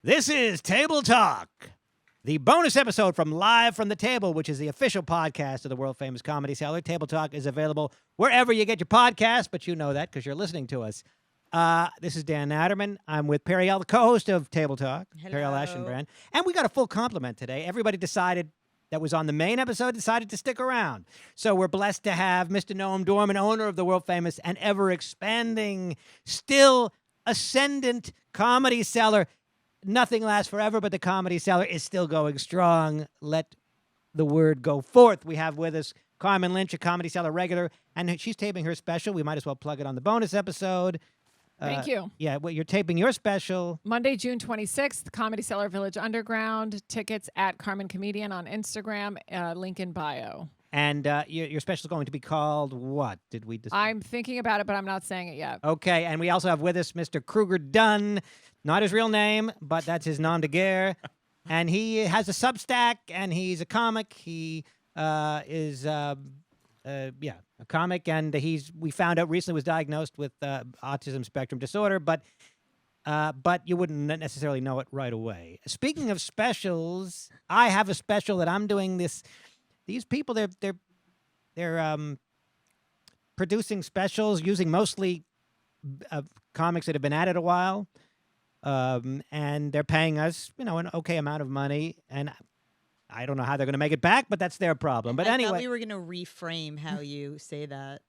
This is Table Talk, the bonus episode from Live from the Table, which is the official podcast of the world-famous Comedy Cellar. Table Talk is available wherever you get your podcast, but you know that because you're listening to us. This is Dan Naturman. I'm with Periel, the co-host of Table Talk, Periel Aschenbrand. And we got a full complement today. Everybody that was on the main episode decided to stick around. So we're blessed to have Mr. Noam Dworman, owner of the world-famous and ever-expanding, still ascendant Comedy Cellar. Nothing lasts forever, but the Comedy Cellar is still going strong. Let the word go forth. We have with us Carmen Lynch, a Comedy Cellar regular, and she's taping her special. We might as well plug it on the bonus episode. Thank you. Yeah, well, you're taping your special. Monday, June 26th, Comedy Cellar Village Underground. Tickets at Carmen Comedian on Instagram, link in bio. And your special is going to be called what? Did we decide? I'm thinking about it, but I'm not saying it yet. Okay, and we also have with us Mr. Kruger Dunn. Not his real name, but that's his nom de guerre. And he has a Substack, and he's a comic. He is a comic, and we found out recently was diagnosed with autism spectrum disorder, but you wouldn't necessarily know it right away. Speaking of specials, I have a special that I'm doing this. These people, they're producing specials using mostly comics that have been at it a while. And they're paying us, an okay amount of money, and I don't know how they're going to make it back, but that's their problem. But anyway, I thought we were going to reframe how you say that.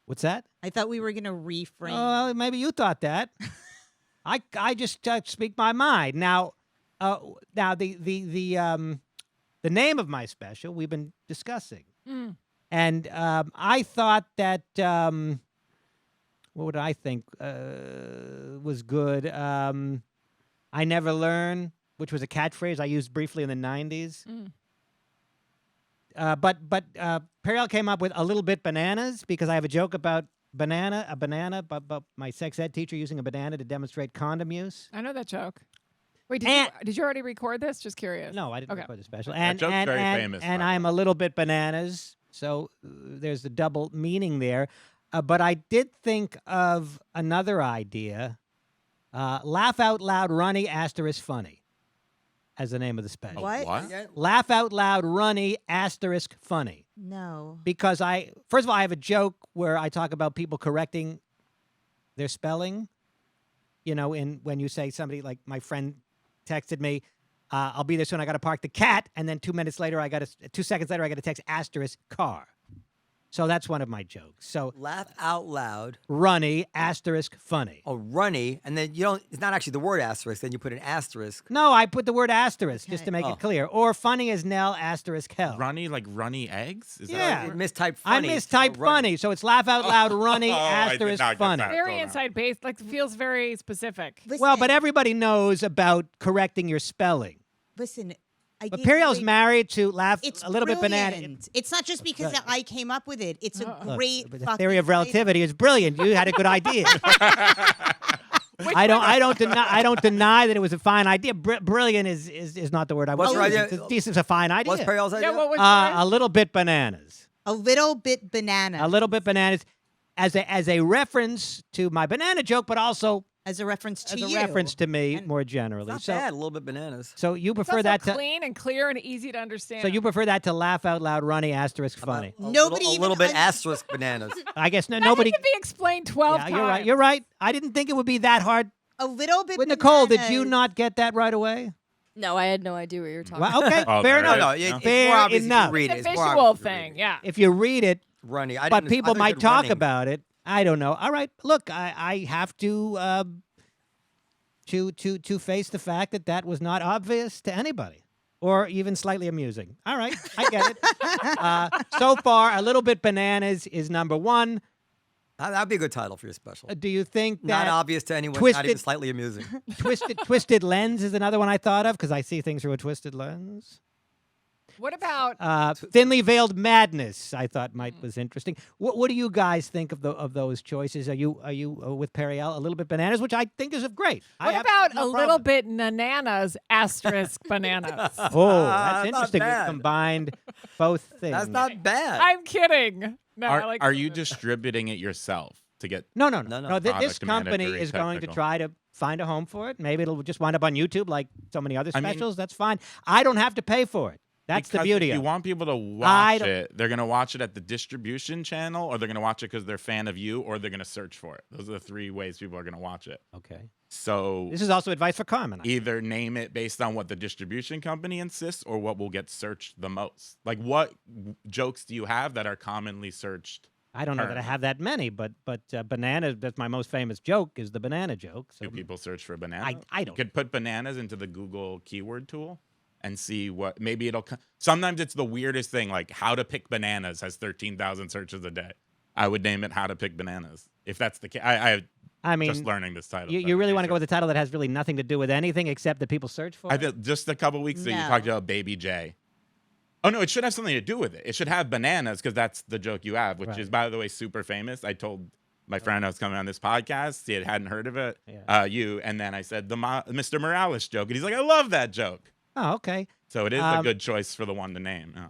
What's that? I thought we were going to reframe. Oh, maybe you thought that. I just speak my mind. Now the name of my special we've been discussing, and I thought that. What would I think was good? I never learn, which was a catchphrase I used briefly in the 90s. But Periel came up with a little bit bananas because I have a joke about a banana, but my sex ed teacher using a banana to demonstrate condom use. I know that joke. Wait, did you already record this? Just curious. No, I didn't record the special. That joke's very famous. And I'm a little bit bananas, so there's a double meaning there. But I did think of another idea. Laugh Out Loud Runny * Funny as the name of the special. What? Laugh Out Loud Runny * Funny. No. Because first of all, I have a joke where I talk about people correcting their spelling. When you say somebody, like my friend texted me, I'll be there soon, I got to park the cat. And then 2 seconds later, I got to text * car. So that's one of my jokes. So laugh out loud. Runny * funny. Oh, runny, and then it's not actually the word asterisk, then you put an asterisk. No, I put the word asterisk just to make it clear. Or funny as Nell * hell. Runny, like runny eggs? Is yeah. That mistyped funny. I mistyped funny, so it's laugh out loud runny * funny. Very inside-based, feels very specific. Listen, Well, but everybody knows about correcting your spelling. Listen. But Periel's married to laugh it's a little bit banana. It's not just because I came up with it. It's a great Look, the theory of relativity is brilliant. You had a good idea. I don't deny that it was a fine idea. Brilliant is not the word I was. It's a fine idea. What's Periel's idea? Yeah, what was a little bit bananas. A little bit bananas. A little bit bananas, as a reference to my banana joke, but also as a reference to you. As a reference to me more generally. It's not bad, a little bit bananas. So you It's prefer also that to clean and clear and easy to understand. So you prefer that to laugh out loud runny * funny. A little bit asterisk bananas. I guess that nobody can be explained 12 times. You're right. I didn't think it would be that hard. A little bit. With Nicole, did you not get that right away? No, I had no idea what you were talking Well, about. okay, fair enough. No, it's fair more obvious enough. if you read it. It's a It's more visual obvious if you read thing, it. yeah. If you read it, Runny. but people might talk about it. I don't know. All right, look, I have to face the fact that was not obvious to anybody, or even slightly amusing. All right, I get it. So far, a little bit bananas is number one. That'd be a good title for your special. Do you think that not obvious to anyone, not even slightly amusing? Twisted lens is another one I thought of because I see things through a twisted lens. What about thinly veiled madness? I thought was interesting. What do you guys think of those choices? Are you with Periel? A little bit bananas, which I think is great. What about a little bit bananas * bananas? Oh, that's not interesting. bad. We combined both things. That's not bad. I'm kidding. No, I like Are you distributing it yourself? to get. No. No. This Product company manager is going to technical. try to find a home for it. Maybe it'll just wind up on YouTube like so many other I mean- specials. That's fine. I don't have to pay for it. That's the Because beauty if of you it. want people to I watch don't- it, they're going to watch it at the distribution channel, or they're going to watch it because they're a fan of you, or they're going to search for it. Those are the three ways people are going to watch it. Okay. So This is also advice for Carmen. either name it based on what the distribution company insists or what will get searched the most. Like, what jokes do you have that are commonly searched? I don't know that I currently? have that many, but banana, that's my most famous joke, is the banana joke. So Do people search for banana? I You don't. could put bananas into the Google keyword tool and see what, maybe it'll, sometimes it's the weirdest thing, like how to pick bananas has 13,000 searches a day. I would name it how to pick bananas. If that's the case, I mean, just learning this title. you really want to go with a title that has really nothing to do with anything except that people search for I it? think just a couple weeks ago you No. talked about Baby J. Oh no, it should have something to do with it. It should have bananas because that's the joke you have, which Right. is, by the way, super famous. I told my friend I was coming on this podcast. He hadn't heard of it. Yeah. You, and then I said the Mr. Morales joke, and he's like, I love that joke. Oh, okay. So it is a good choice for the one to name. Yeah.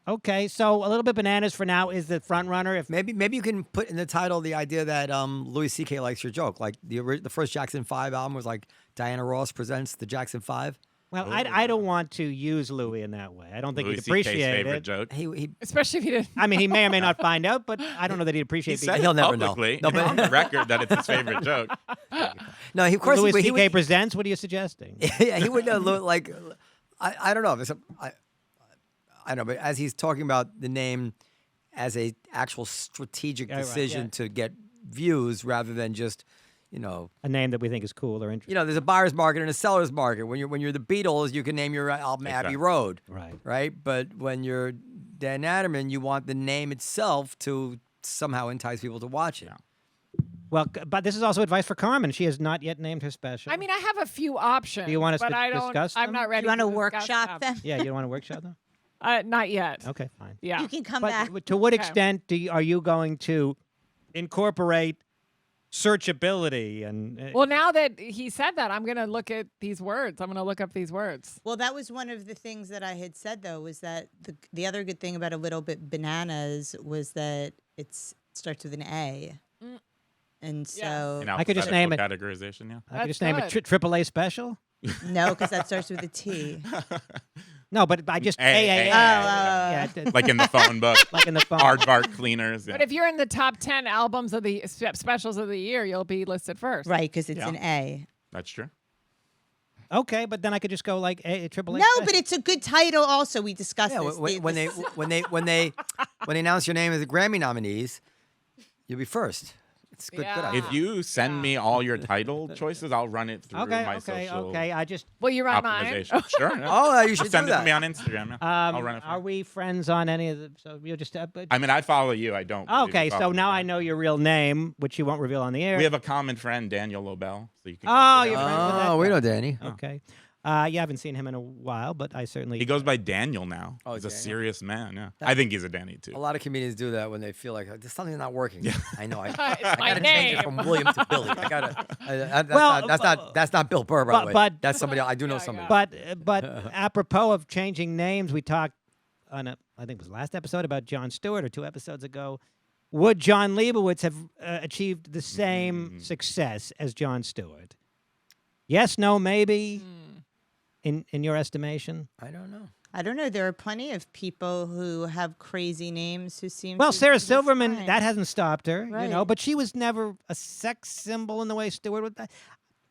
Okay, so a little bit bananas for now is the front runner. If Maybe you can put in the title the idea that Louis C.K. likes your joke. Like the first Jackson 5 album was like Diana Ross presents the Jackson 5. well, I don't want to use Louis in that way. I don't think Louis he'd C.K.'s appreciate favorite it. joke. He Especially if you didn't. I mean, he may or may not find out, but I don't know that he'd He appreciate said being He'll it never know. publicly No, but- on the record that it's his favorite joke. no, he, of course Louis he C.K. would. presents. What are you suggesting? Yeah, he would look like. I don't know. I don't know, but as he's talking about the name as a actual strategic Yeah, right, decision yeah. to get views rather than just, A name that we think is cool or interesting. there's a buyer's market and a seller's market. When you're the Beatles, you can name your album Abbey Exactly. Road, Right. right? But when you're Dan Naturman, you want the name itself to somehow entice people to watch it. Yeah. Well, but this is also advice for Carmen. She has not yet named her special. I mean, I have a few options. Do you want us but to I don't, discuss I'm them? not ready. You want to discuss workshop them? Yeah, you don't want to workshop them? Not yet. Okay, fine. Yeah. You can come But back. to what Okay. extent are you going to incorporate searchability and Well, now that he said that, I'm going to look at these words. I'm going to look up these words. Well, that was one of the things that I had said, though, was that the other good thing about A Little Bit Bananas was that it starts with an A. And so, In I could just alphabetical name it. categorization, yeah. I could just That's name it good. AAA special? no, because that starts with a T. No, but I just A. Yeah, it- Like in the phone book, like in the phone. Aardvark cleaners. Yeah. But if you're in the top 10 albums of the specials of the year, you'll be listed first. Right, because it's Yeah. an A. That's true. Okay, but then I could just go like AAA. No, but it's a good title also. We discussed Yeah, this. when they announce your name as the Grammy nominees, you'll be first. It's good. Yeah. Good idea. If you send me all your title choices, I'll run it through Okay, my okay, social okay. I just Will you run mine? optimization. Sure. Yeah. Oh, you should Send do it to me that. on Instagram. Yeah. I'll run it. are we friends on any of the? So you'll just. I mean, I follow you. I don't. believe Okay, you so follow me, now but- I know your real name, which you won't reveal on the air. We have a common friend, Daniel Lobel. So you can. Oh, go through you're that. friends with that Oh, we guy. know Danny. Okay. Yeah, I haven't seen him in a while, but I certainly. He goes by Daniel now. Oh, he's a Daniel. serious man. Yeah. I think he's a Danny too. A lot of comedians do that when they feel like there's something not working. I know. I It's gotta my change name. it from William to Billy. I gotta. Well, That's not Bill Burr, by the way. but- That's somebody else. I do know Yeah, somebody. But apropos of changing names, we talked on I think it was last episode about Jon Stewart or 2 episodes ago. Would John Leibowitz have achieved the same success as Jon Stewart? Yes, no, maybe. In your estimation? I don't know. I don't know. There are plenty of people who have crazy names who seem. Well, to Sarah do just Silverman, fine. that hasn't stopped her, you know, Right. but she was never a sex symbol in the way Stewart was.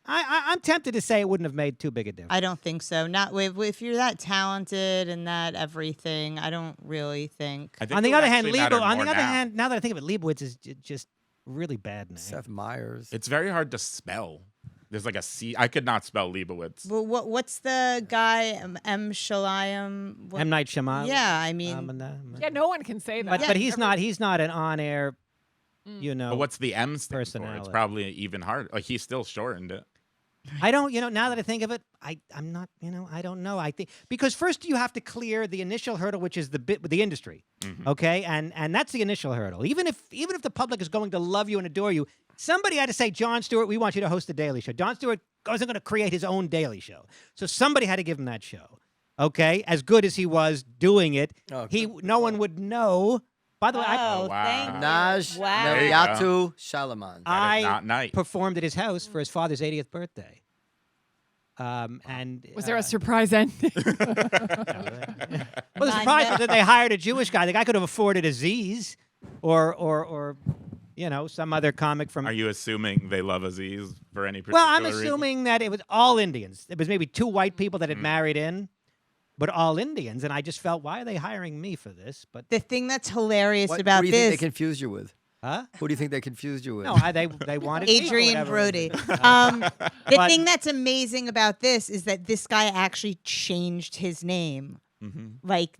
I'm tempted to say it wouldn't have made too big a difference. I don't think so. Not if you're that talented and that everything. I don't really think. I think On the it would other hand, actually matter on the more other now. hand, now that I think of it, Leibowitz is just really bad name. Seth Meyers. It's very hard to spell. There's like a C. I could not spell Leibowitz. Well, what's the guy M. Shalayam? M. Night Shyamalan. Yeah, I mean, Yeah, no one can say that. but he's not an on-air, you know. But what's the M stand for? It's Personality. probably even harder. Like he still shortened it. I don't, now that I think of it, I'm not, I don't know. I think because first you have to clear the initial hurdle, which is the industry, okay, and that's the initial hurdle. Even if the public is going to love you and adore you, somebody had to say, Jon Stewart, we want you to host the Daily Show. Jon Stewart wasn't going to create his own Daily Show, so somebody had to give him that show. Okay, as good as he was doing it, Oh, no one would know By the way, Oh, wow. thank you. Naj Wow. There you go. Nayatu Shalaman. That is I not night. performed at his house for his father's 80th birthday. And Was there a surprise ending? well, the surprise was that they hired a Jewish guy. The guy could have afforded Aziz or some other comic from. Are you assuming they love Aziz for any particular Well, I'm reason? assuming that it was all Indians. It was maybe 2 white people that had married in, but all Indians. And I just felt, why are they hiring me for this? But The thing that's hilarious What, about who do you think this, they confused you with? huh? Who do you think they confused you with? No, they wanted me for Adrian whatever Brody. reason. The But- thing that's amazing about this is that this guy actually changed his name. Like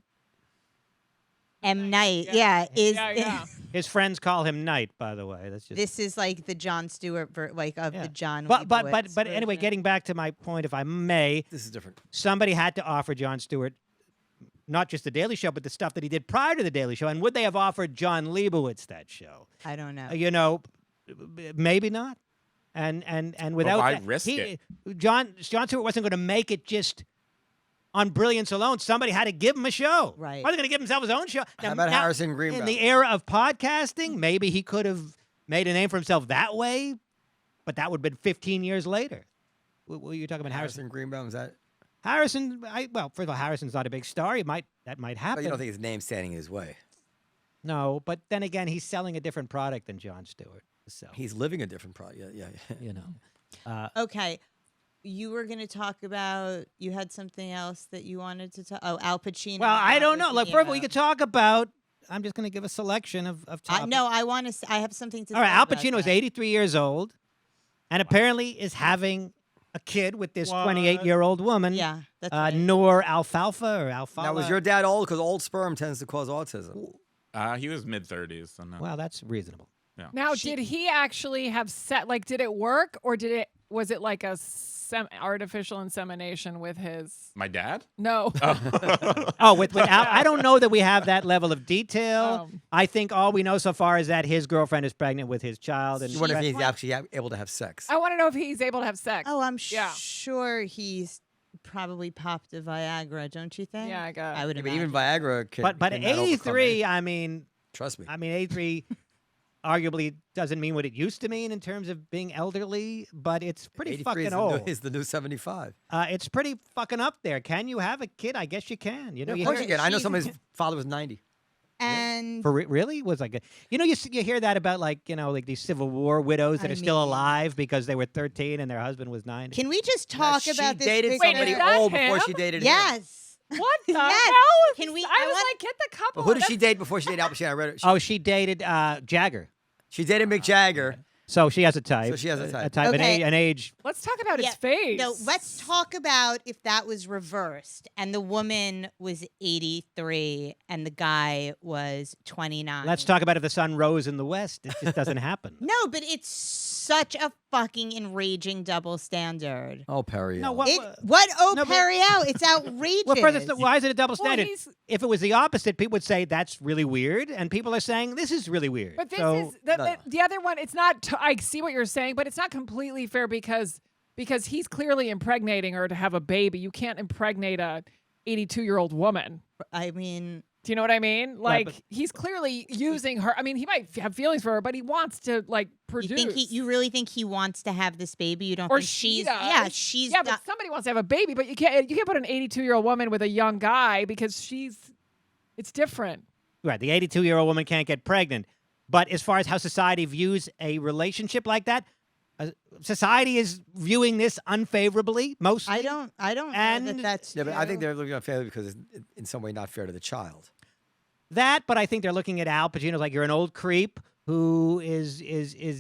M. Night. Yeah. Yeah. His friends call him Knight, by the way. That's just. This is like the Jon Stewart of Yeah. the John. But Leibowitz anyway, version. getting back to my point, if I may, This is different. somebody had to offer Jon Stewart not just the Daily Show, but the stuff that he did prior to the Daily Show. And would they have offered John Leibowitz that show? I don't know. Maybe not. And without why that, risk it? Jon Stewart wasn't going to make it just on brilliance alone. Somebody had to give him a show. Right. Wasn't going to give himself his own show. How about Harrison Greenbaum? In the era of podcasting, maybe he could have made a name for himself that way, but that would have been 15 years later. What are you talking about, Harrison? Harrison Greenbaum, is that? Harrison, first of all, Harrison's not a big star. That might But happen. you don't think his name's standing in his way? No, but then again, he's selling a different product than Jon Stewart. So He's living a different product. Yeah. you know, Okay. You were going to talk about, you had something else that you wanted to talk. Oh, Al Pacino. well, I and don't Al know. Look, first of all, we Pacino. could talk about. I'm just going to give a selection of topics. No, I want to. I have something to. All right, say Al about Pacino is that. 83 years old, and apparently is having a kid with this 28-year-old woman. Yeah, that's right. Noor Alfalfa or Alfalfa. Now, was your dad old? Because old sperm tends to cause autism. He was mid-30s. So no. Well, that's reasonable. Now, did he actually have did it work, or was it like a artificial insemination with his? My dad? No. Oh, with Al, I don't know that we have that level of detail. I think all we know so far is that his girlfriend is pregnant with his child, and You wonder if he's actually able to have sex. I want to know if he's able to have sex. Oh, I'm Yeah. sure he's probably popped a Viagra, don't you think? Yeah, I got. I would Yeah, but imagine. even Viagra can. but can not overcome 83. it. I mean, Trust me. 83 arguably doesn't mean what it used to mean in terms of being elderly, but it's pretty 83 fucking is the old. Is the new 75. It's pretty fucking up there. Can you have a kid? I guess you can. You know, Of you course hear you can. I know she's- some of his father was 90. And really was like you hear that about like these Civil War widows that I are still mean- alive because they were 13 and their husband was 90. can we just talk She about this? dated quickly? somebody is that old before him? she dated him. Yes. What the Yes. hell? Can we- I I was want- like, get the couple. But who did she That's- date before she dated Al Pacino? I read it. Oh, she dated Jagger, She dated Mick Jagger. so she has a type. So she has a type. Okay. an age. Let's talk about Yeah, his face. No, let's talk about if that was reversed and the woman was 83 and the guy was 29. Let's talk about if the sun rose in the west. It just doesn't happen. No, but it's such a fucking enraging double standard. Oh, Perry. No, what? No, but- Periel? It's outrageous. Well, first, why is it a double Well, standard? he's- If it was the opposite, people would say that's really weird, and people are saying this is really weird. But this So- is the other one. It's not. I see what you're saying, but it's not completely fair because he's clearly impregnating her to have a baby. You can't impregnate a 82-year-old woman. I mean, Do you know what I mean? Like but- he's clearly using her. I mean, he might have feelings for her, but he wants to like produce. you really think he wants to have this baby? You don't or think she she's does. yeah, she's yeah, not- but somebody wants to have a baby, but you can't put an 82-year-old woman with a young guy because it's different. Right, the 82-year-old woman can't get pregnant. But as far as how society views a relationship like that, society is viewing this unfavorably. Mostly, I don't know And- that that's Yeah, but I think true. they're looking at failure because it's in some way not fair to the child. that. But I think they're looking at Al Pacino like you're an old creep who is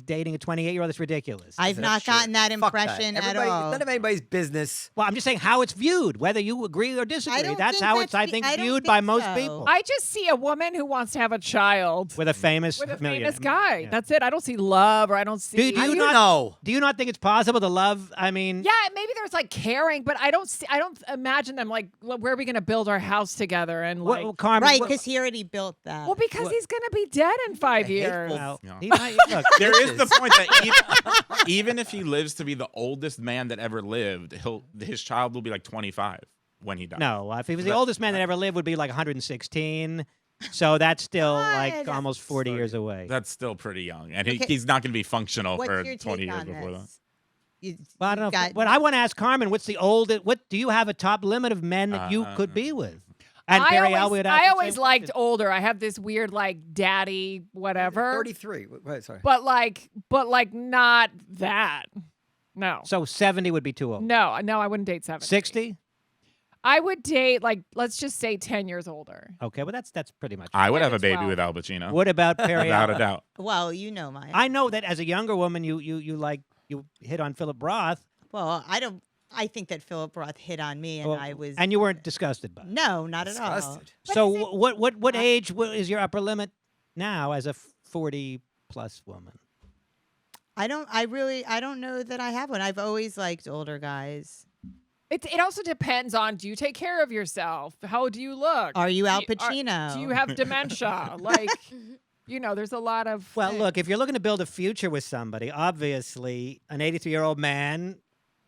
dating a 28-year-old. That's ridiculous. I've not gotten that Fuck that. impression at Everybody- all. None of anybody's business. Well, I'm just saying how it's viewed, whether you agree or disagree. don't That's think how that's it's, I the- think, I don't viewed by think most so. people. I just see a woman who wants to have a child With a famous with a millionaire. famous guy. Yeah. That's it. I don't see love, or I don't see. Do How you do not- you know? Do you not think it's possible to love? I mean, Yeah, maybe there's like caring, but I don't imagine them like, where are we going to build our house together? And like, well, Carmen, Right, what- because he already built that. well, because he's going to be dead in 5 years. well, Yeah. he might, look, There is the point that even if he lives to be the oldest man that ever lived, his child will be like 25 when he dies. no, if he was the oldest man that ever lived, would be like 116. So that's still like God. almost 40 years away. That's still pretty young, and Okay. he's not going to be functional What's for your 20 take years on before that. this? You, Well, I don't know. you've got- But I want to ask Carmen, what's the oldest? What do you have a top limit of men that you could be with? And Periel would ask I the always same liked question. older. I have this weird like daddy whatever. 33. Wait, sorry. But like not that. No. So 70 would be too old. No, I wouldn't date 70. 60? I would date like let's just say 10 years older. Okay, well that's pretty much. I would 10 have a to baby 12. with Al Pacino, What about Periel? without a doubt. well, you know my. I know that as a younger woman, you hit on Philip Roth. Well, I don't. I think that Philip Roth hit on me, and Well, I was. and you weren't disgusted by it. No, not at all. Disgusted. So what age is your upper limit now as a 40-plus woman? I don't know that I have one. I've always liked older guys. It also depends on do you take care of yourself? How do you look? Are you Al Do you- Pacino? do you have dementia? Like, there's a lot of. Well, things. look, if you're looking to build a future with somebody, obviously an 83-year-old man,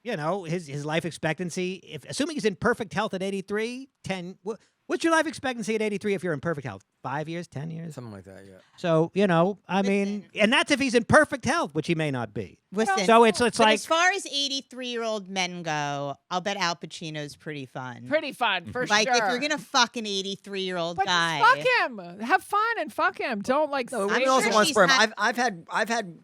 his life expectancy, assuming he's in perfect health at 83, 10. What's your life expectancy at 83 if you're in perfect health? 5 years, 10 years? Something like that, yeah. So, I mean, and that's if he's in perfect health, which he may not be. Listen, So it's but like as far as 83-year-old men go, I'll bet Al Pacino's pretty fun. Pretty fun for Like sure. if you're gonna fuck an 83-year-old but guy, just fuck him. Have fun and fuck him. Don't like. No, say women sure also shit. want she's sperm. had- I've had.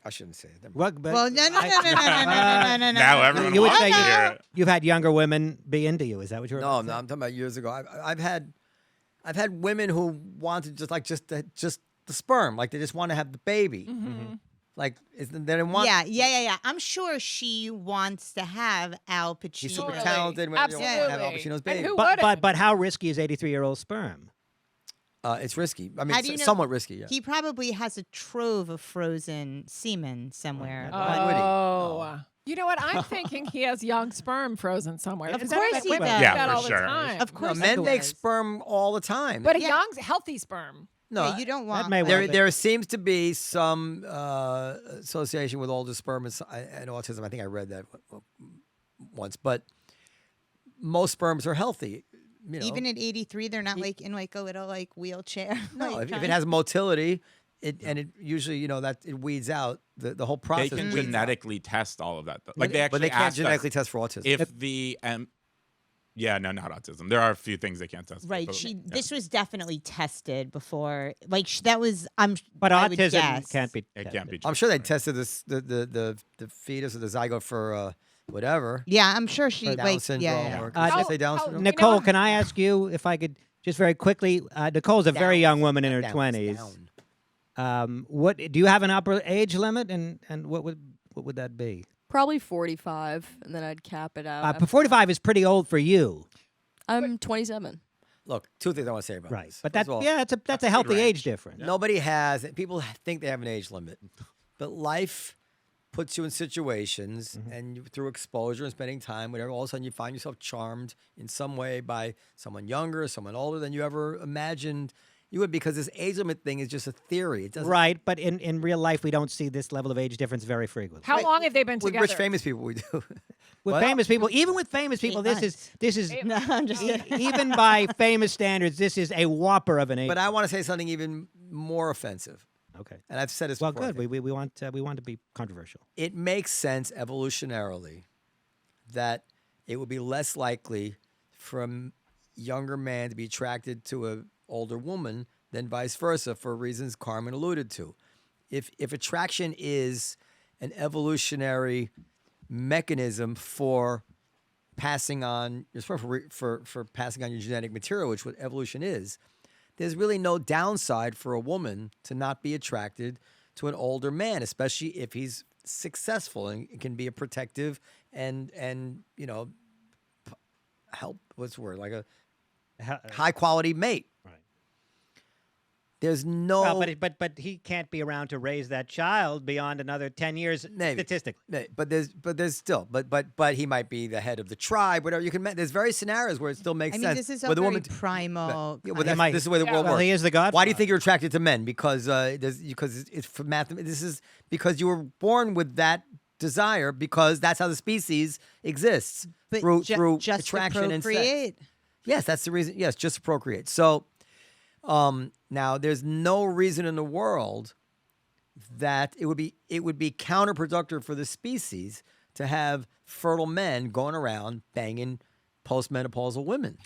I shouldn't say it. Never mind. Well, but well, no. Now everyone you would wants say to hear it. you've had younger women be into you. Is that what you're No, about to no, say? I'm talking about years ago. I've had women who wanted just the sperm, like they just want to have the baby. Mm-hmm. Like they didn't want. Yeah. I'm sure she wants to have Al Pacino. She's super Totally. talented. Whatever you want, have Al Absolutely. Pacino's And baby. who But wouldn't? how risky is 83-year-old sperm? It's risky. I mean, How do you know- somewhat risky. Yeah. He probably has a trove of frozen semen somewhere. Why would he? Oh. You know what? I'm thinking he has young sperm frozen somewhere. Of Because course I bet he women does. do Yeah, that for all the sure. time. Of No, course, men he make does. sperm all the time. But a Yeah. young, healthy sperm. no, Yeah, you don't want. may that. well be. there seems to be some association with older sperm and autism. I think I read that once, but most sperms are healthy. You know, Even at 83, they're not like in like a little like wheelchair. no, like, if trying- it has motility, it usually that it weeds out the whole They process. can weeds out. genetically test all of that. Though. Like they actually but they can't asked us genetically test for autism. if the yeah, no, not autism. There are a few things they can't test. for, Right. but- yeah. This was definitely tested before. Like that was. But I would autism guess. can't be. It can't tested. be. I'm sure they tested the fetus or the zygote for whatever. Yeah, I'm sure she Down like. syndrome Yeah. or Uh, did I say Down how- syndrome? Nicole, know- can I ask you if I could just very quickly? Nicole's a very young woman in her Down, 20s. down. What do you have an upper age limit, and what would that be? Probably 45, and then I'd cap it out. But 45 is pretty old for you, I'm 27. Look, two things I want to say about right? this. But First that of all, that's a that's a healthy good age range. difference. nobody has. People think they have an age limit, but life puts you in situations, and through exposure and spending time, whatever, all of a sudden you find yourself charmed in some way by someone younger, someone older than you ever imagined you would, because this age limit thing is just a theory. It doesn't. Right, but in real life, we don't see this level of age difference very frequently. How Wait, long have they been With together? rich famous people, we do. With What? famous people, even with famous people, this is No, I'm just. even by famous standards, this is a whopper of an age. But I want to say something even more offensive, okay. and I've said this Well, before. I good. think. We want to be controversial. It makes sense evolutionarily that it would be less likely for a younger man to be attracted to an older woman than vice versa, for reasons Carmen alluded to. If attraction is an evolutionary mechanism for passing on for passing on your genetic material, which what evolution is, there's really no downside for a woman to not be attracted to an older man, especially if he's successful and can be a protective and help. What's the word? Like a high quality mate. Right. There's no. Well, but he can't be around to raise that child beyond another 10 years Maybe. statistically. But there's still but he might be the head of the tribe, whatever. You can. There's very scenarios where it still makes I mean, sense. this is where a the very woman. primal. Yeah, well, He that's, might- this is the way the Yeah. world Well, works. he is the godfather. Why do you think you're attracted to men? Because it's for math. This is because you were born with that desire, because that's how the species exists But through just to attraction and sex. procreate. Yes, that's the reason. Yes, just to procreate. So Now, there's no reason in the world that it would be counterproductive for the species to have fertile men going around banging postmenopausal women.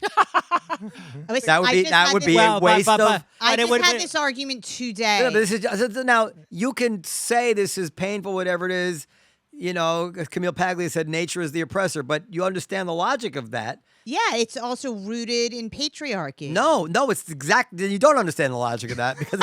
That would be a waste of. I but it just would had be- this argument today. Yeah, this is now you can say this is painful, whatever it is. You know, Camille Paglia said nature is the oppressor, but you understand the logic of that. Yeah, it's also rooted in patriarchy. No, it's exactly. You don't understand the logic of that because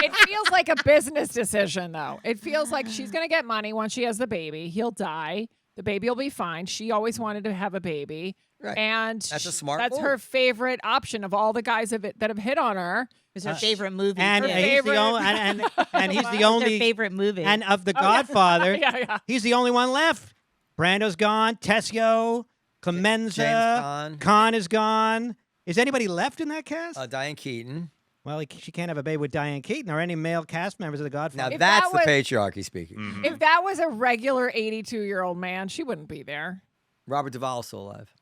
It feels like a business decision, though. It feels like she's going to get money once she has the baby. He'll die. The baby will be fine. She always wanted to have a baby. Right. And That's a smart that's move. her favorite option of all the guys that have hit on her. It's her favorite movie. And too. he's favorite- the only, and he's the It's only their favorite movie. And of the Godfather, Yeah. he's the only one left. Brando's gone. Tessio, Clemenza, James Caan. Caan is gone. Is anybody left in that cast? Diane Keaton. Well, she can't have a baby with Diane Keaton or any male cast members of the Now Godfather. If that's that the was- patriarchy speaking. Mhm. If that was a regular 82-year-old man, she wouldn't be there. Robert Duvall's still alive.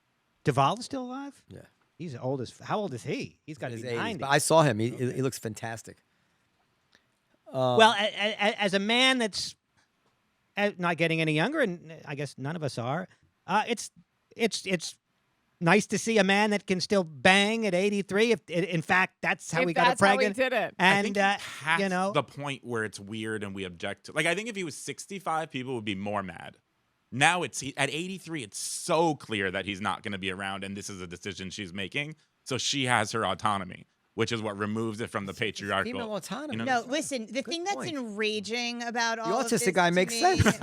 Duvall is still alive? Yeah. He's old as. How old is he? He's got to In be his 80s. 90. But I saw him. He looks fantastic. Well, as a man that's not getting any younger, and I guess none of us are, it's nice to see a man that can still bang at 83. If in fact that's how If we got her that's how he pregnant. did it. I think And he's past you know, the point where it's weird and we object to. Like, I think if he was 65, people would be more mad. Now at 83, it's so clear that he's not going to be around, and this is a decision she's making. So she has her autonomy, which is what removes it from the patriarchal. female autonomy. You know, No, listen, the thing that's point. enraging about all of autistic this guy to makes me sense.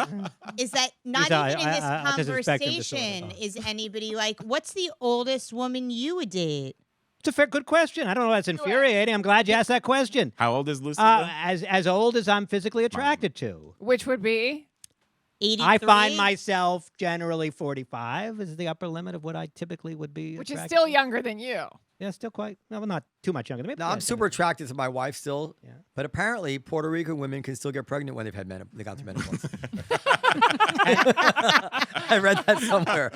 is that not He's even in this autism spectrum conversation disorder. is anybody like, what's the oldest woman you would date? it's a fair, good question. I don't know. That's infuriating. I'm glad you asked that question. how old is Lucy? Liu? As old as I'm physically attracted to, Which would be 83? I find myself generally 45 is the upper limit of what I typically would be. which is attracted still to. younger than you. Yeah, still quite. No, well, not too much younger than me. No, but I'm yeah, super attracted to my wife still. Yeah. But apparently, Puerto Rican women can still get pregnant when they've had they got to menopause. I read that somewhere.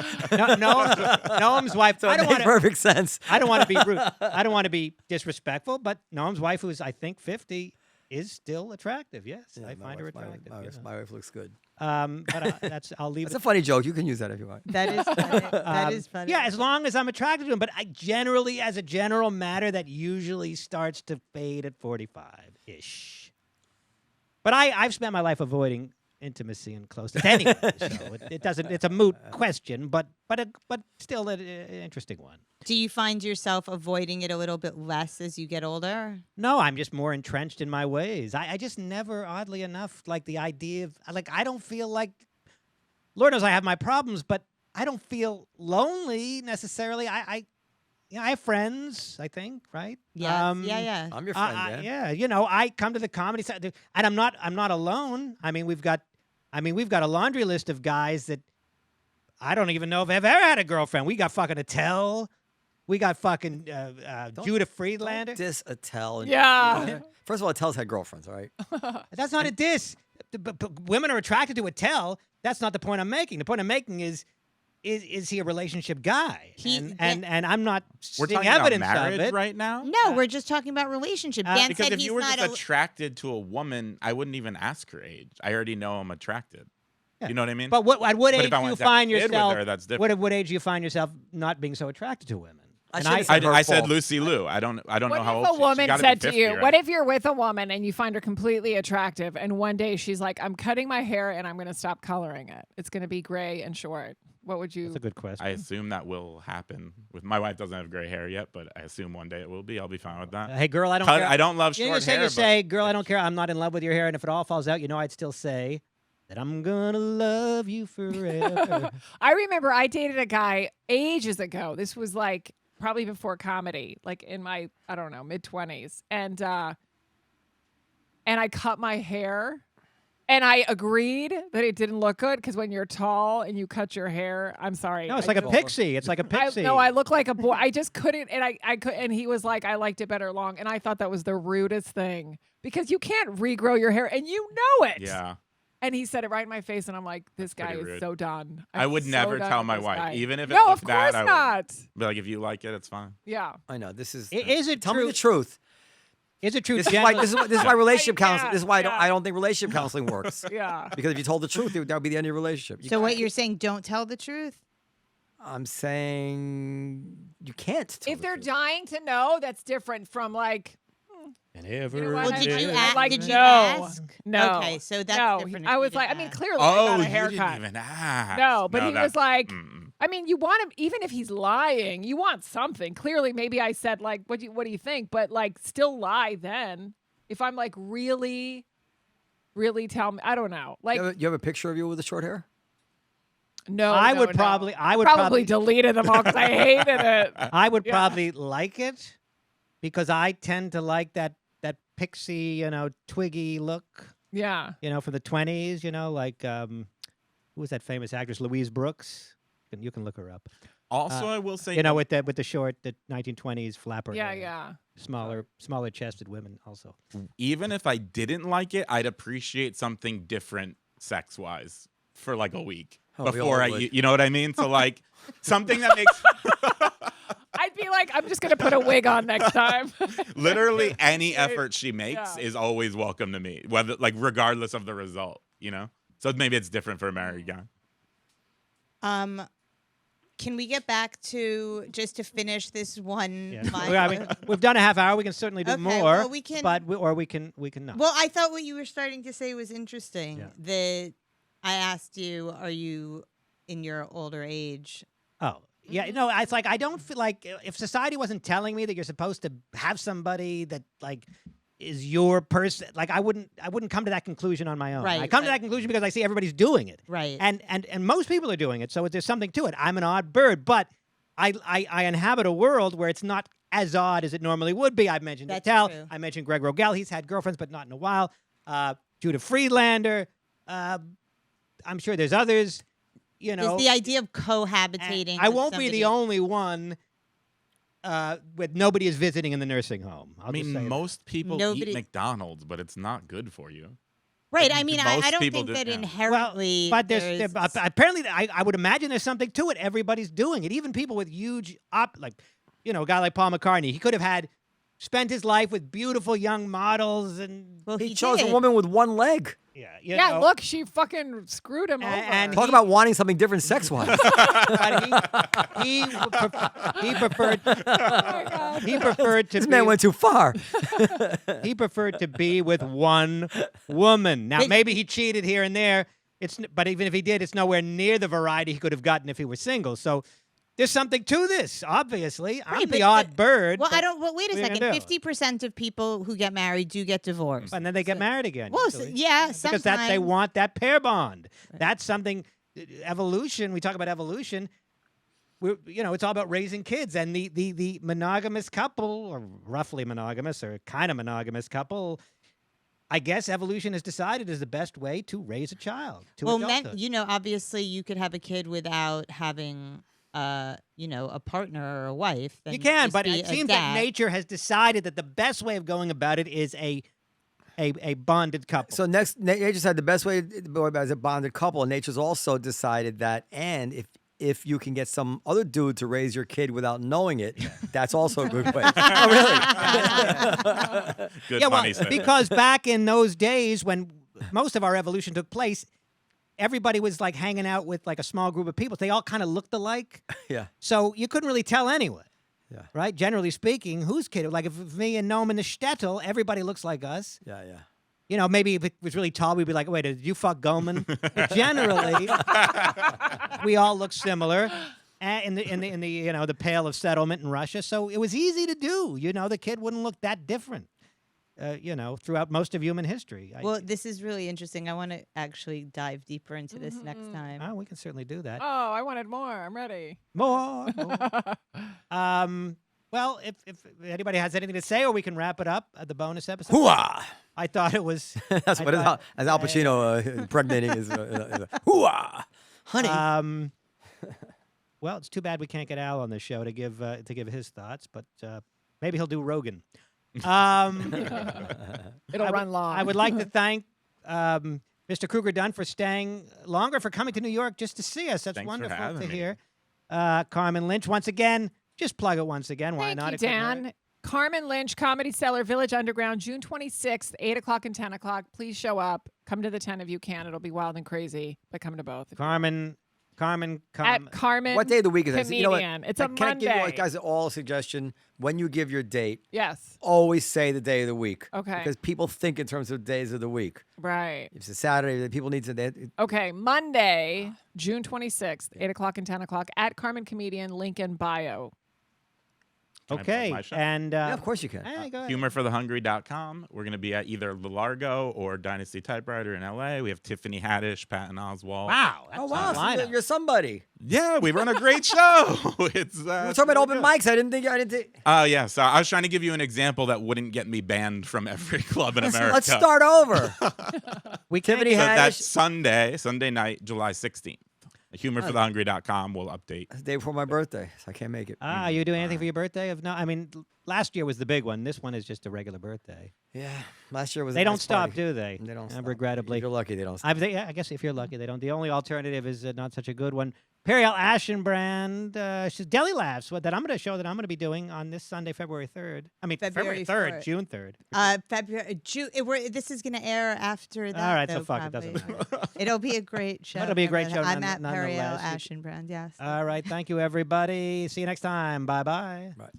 Noam's wife. So I it don't makes want to. perfect sense. I don't want to be rude. I don't want to be disrespectful, but Noam's wife, who's I think 50, is still attractive. Yes, Yeah, I my find her wife- my wife- attractive. My, wife, my wife looks good. But that's I'll leave It's it. a funny joke. You can use that if you want. That is funny. That is funny. Yeah, as long as I'm attracted to him. But I generally, as a general matter, that usually starts to fade at 45-ish. But I've spent my life avoiding intimacy and closeness anyway, so it doesn't. It's a moot question, but still an interesting one. Do you find yourself avoiding it a little bit less as you get older? No, I'm just more entrenched in my ways. I just never, oddly enough, like the idea of like I don't feel like. Lord knows I have my problems, but I don't feel lonely necessarily. I have friends, I think, right? Yeah, yeah. I'm your friend, man. Yeah, you know, I come to the comedy side, and I'm not alone. I mean, we've got a laundry list of guys that I don't even know if I've ever had a girlfriend. We got fucking Attell, we got fucking Judah Friedlander. Diss Attell. Yeah. First of all, Attell's had girlfriends, all right? That's not a diss. But women are attracted to Attell. That's not the point I'm making. The point I'm making is he a relationship guy? And I'm not We're seeing talking about evidence marriage of it. right now. No, we're just talking about relationship. Dan Because said if he's you were not just attracted to a woman, I wouldn't even ask her age. I already know I'm attracted. Yeah. You know what I mean? But at what But age if I do you wanted to have a find kid with yourself? her, that's different. What age do you find yourself not being so attracted to women? I And should've said her I said fault. Lucy Liu. I don't know What how if old a woman she's said to 50, you, right? what if you're with a woman and you find her completely attractive and one day she's like, I'm cutting my hair and I'm going to stop coloring it. It's going to be gray and short. What would you? That's a good question. I assume that will happen. With my wife doesn't have gray hair yet, but I assume one day it will be. I'll be fine with that. Hey, girl, I don't Cut- care. I don't love You short say, hair. you but- say, girl, I don't care. I'm not in love with your hair, and if it all falls out, you know, I'd still say that I'm gonna love you forever. I remember I dated a guy ages ago. This was like probably before comedy, like in my, I don't know, mid-20s. And I cut my hair. And I agreed that it didn't look good because when you're tall and you cut your hair, I'm sorry. No, it's I like a just- pixie. It's like a pixie. No, I look like a boy. I just couldn't, and I could, and he was like, I liked it better long, and I thought that was the rudest thing because you can't regrow your hair, and you know it. Yeah. And he said it right in my face, and I'm like, this guy pretty is rude. so done. I would so never done tell with my this wife, guy. even if it no, looked of course bad. I would not. be like, if you like it, it's fine. Yeah. I know this is. Is it Tell true? me the truth. Is it true? This is why. This is why relationship Yeah, counseling. This is why yeah. I don't think relationship counseling works. Yeah. Because if you told the truth, that would be the end of your relationship. So what you're saying? Don't tell the truth. I'm saying you can't. Tell If the they're truth. dying to know, that's different from like. And ever You know what? Well, I did you mean, ask? like, did you no. ask? No. Okay, so that's no. different. if I you was like, I didn't mean, ask. clearly I Oh, got a you haircut. didn't even ask. No, but he that- was like, mm-mm. I mean, you want him, even if he's lying, you want something. Clearly, maybe I said like, what do you think? But like, still lie then. If I'm like, really tell me, I don't know. Like, You have a picture of you with the short hair? no, I no, would no. probably- I would probably probably- deleted them all because I hated it. I would Yeah. probably like it because I tend to like that pixie, twiggy look, Yeah. for the 20s, like who was that famous actress, Louise Brooks? You can look her up. Also, I will say, With the short, the 1920s flapper. Yeah, hair. yeah. Smaller chested women also. even if I didn't like it, I'd appreciate something different sex wise for like a week Oh, we before all would. you know what I mean? So like something that makes I'd be like, I'm just gonna put a wig on next time. literally any effort she makes Yeah. is always welcome to me, whether like regardless of the result, So maybe it's different for a married guy. Can we get back to just to finish this one? Yeah. line? I mean, we've done a half hour. We can certainly do Okay, more. well, we can- we can not. Well, I thought what you were starting to say was interesting. Yeah. That I asked you, are you in your older age? Oh, yeah. No, it's like I don't feel like if society wasn't telling me that you're supposed to have somebody that like is your person, like I wouldn't come to that conclusion on my own. Right, I come to right. that conclusion because I see everybody's doing it. Right. And most people are doing it, so there's something to it. I'm an odd bird, but I inhabit a world where it's not as odd as it normally would be. I've mentioned That's Attell. true. I mentioned Greg Rogel. He's had girlfriends, but not in a while. Judah Friedlander. I'm sure there's others. Is the idea of cohabitating? I with won't be somebody- the only one with nobody is visiting in the nursing home. I mean, most people Nobody- eat McDonald's, but it's not good for you. Right. I mean, I Most don't people think do- that yeah. inherently. but there's apparently I would imagine there's something to it. Everybody's doing it. Even people with huge a guy like Paul McCartney. He could have spent his life with beautiful young models and well, He chose a did. woman with one leg. Yeah, look, she fucking screwed him over. and Talk about wanting something different sex-wise. but he preferred he preferred to This be, man went too far. he preferred to be with one woman. Now But- maybe he cheated here and there. But even if he did, it's nowhere near the variety he could have gotten if he were single. So there's something to this. Obviously, I'm Right, the but- odd bird. Well, but- I don't. Well, wait a what are you second. gonna do? 50% of people who get married do get divorced. and then they get married again. Well, usually. yeah, because they sometimes. want that pair bond. That's something. Evolution. We talk about evolution. It's all about raising kids, and the monogamous couple, or roughly monogamous, or kind of monogamous couple. I guess evolution has decided is the best way to raise a child. Well, adulthood. obviously, you could have a kid without having, a partner or a wife. You and can, just but be it a seems that dad. nature has decided that the best way of going about it is a bonded couple. So nature said the best way to go about it is a bonded couple, and nature's also decided that, and if you can get some other dude to raise your kid without knowing it, that's also a good way. Oh, really? Good yeah, well, money set. because back in those days when most of our evolution took place, everybody was like hanging out with like a small group of people. They all kind of looked alike. Yeah. So you couldn't really tell anyone. Yeah. Right? Generally speaking, whose kid? Like if me and Noam and the Stettel, everybody looks like us. Yeah, yeah. Maybe if it was really tall, we'd be like, wait, did you fuck Goldman? But generally, we all look similar in the the Pale of Settlement in Russia. So it was easy to do. The kid wouldn't look that different. Throughout most of human history. Well, this is really interesting. I want to actually dive deeper into this next time. We can certainly do that. Oh, I wanted more. I'm ready. More. Well, if anybody has anything to say, or we can wrap it up at the bonus episode. Hooah! I thought it was. That's what thought- as Al Pacino impregnating his hooah, honey. Well, it's too bad we can't get Al on the show to give his thoughts, but maybe he'll do Rogan. It'll run long. I would like to thank Mr. Kruger Dunn for staying longer, for coming to New York just to see us. That's Thanks for wonderful having to me. hear. Carmen Lynch, once again, just plug it once again. Why Thank not? you, It couldn't hurt. Dan. Carmen Lynch, Comedy Cellar, Village Underground, June 26th, 8 o'clock and 10 o'clock. Please show up. Come to the 10 if you can. It'll be wild and crazy, but come to both. Carmen. At Carmen. What day of the week is that? Comedian. You know what? It's a Can I give you Monday. guys all a suggestion? When you give your date, Yes. always say the day of the week. Okay. Because people think in terms of days of the week. Right. If it's a Saturday, people need to. Okay. Monday, June 26th, 8 o'clock and 10 o'clock at Carmen Comedian, link in bio. Can I plug Okay, my show? and Yeah, of course you can. hey, go ahead. humorforthehungry.com. We're going to be at either the Largo or Dynasty Typewriter in LA. We have Tiffany Haddish, Patton Oswalt. Wow, that's Oh a wow, so lineup. you're somebody. Yeah, we run a great show. It's We're talking about open mics. I didn't think. Oh, yeah. So I was trying to give you an example that wouldn't get me banned from every club in America. Let's start over. We can't Tiffany get- So Haddish. that's Sunday night, July 16th. Humorforthehungry.com will update. It's the day before my birthday, so I can't make it. Are you doing anything for your birthday? If not, I mean, last year was the big one. This one is just a regular birthday. Yeah, last year was. They a don't nice stop, party. do they? They don't. Stop. Regrettably. If you're lucky, they don't. Stop. I guess if you're lucky, they don't. The only alternative is not such a good one. Periel Aschenbrand, she's Deli Laughs, that I'm going to show that I'm going to be doing on this Sunday, February 3rd. I mean, February February 3rd, 4th. June 3rd. February, June. This is going to air after that. All right, so though, fuck it, probably. doesn't matter. It'll be a great show. It'll be a great show I'm at Periel nonetheless. Aschenbrand. Yes. All right, thank you, everybody. See you next time. Bye-bye. Right.